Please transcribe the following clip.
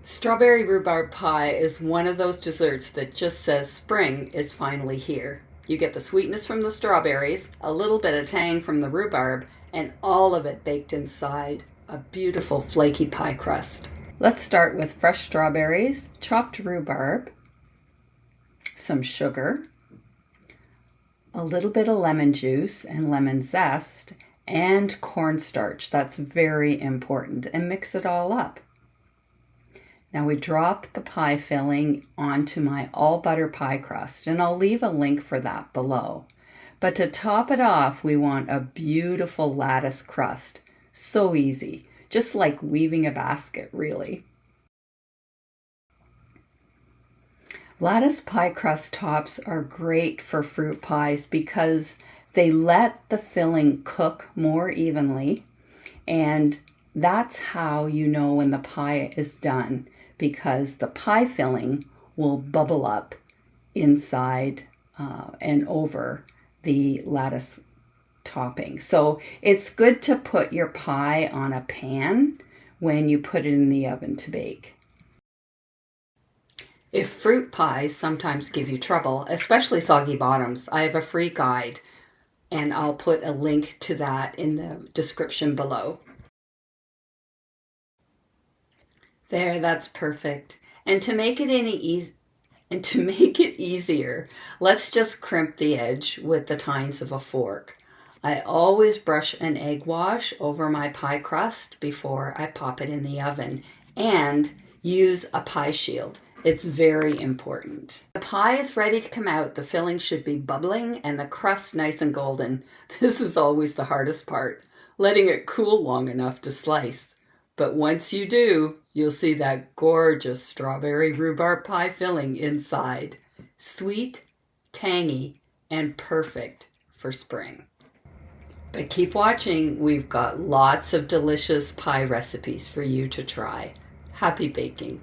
Strawberry rhubarb pie is one of those desserts that just says spring is finally here. You get the sweetness from the strawberries, a little bit of tang from the rhubarb, and all of it baked inside a beautiful flaky pie crust. Let's start with fresh strawberries, chopped rhubarb, some sugar, a little bit of lemon juice and lemon zest, and cornstarch. That's very important. And mix it all up. Now we drop the pie filling onto my all butter pie crust, and I'll leave a link for that below. But to top it off, we want a beautiful lattice crust. So easy, just like weaving a basket, really. Lattice pie crust tops are great for fruit pies because they let the filling cook more evenly, and that's how you know when the pie is done, because the pie filling will bubble up inside and over the lattice topping. So it's good to put your pie on a pan when you put it in the oven to bake. If fruit pies sometimes give you trouble, especially soggy bottoms, I have a free guide, and I'll put a link to that in the description below. There, that's perfect. And to make it easier, let's just crimp the edge with the tines of a fork. I always brush an egg wash over my pie crust before I pop it in the oven, and use a pie shield. It's very important. The pie is ready to come out. The filling should be bubbling and the crust nice and golden. This is always the hardest part, letting it cool long enough to slice. But once you do, you'll see that gorgeous strawberry rhubarb pie filling inside. Sweet, tangy, and perfect for spring. But keep watching. We've got lots of delicious pie recipes for you to try. Happy baking.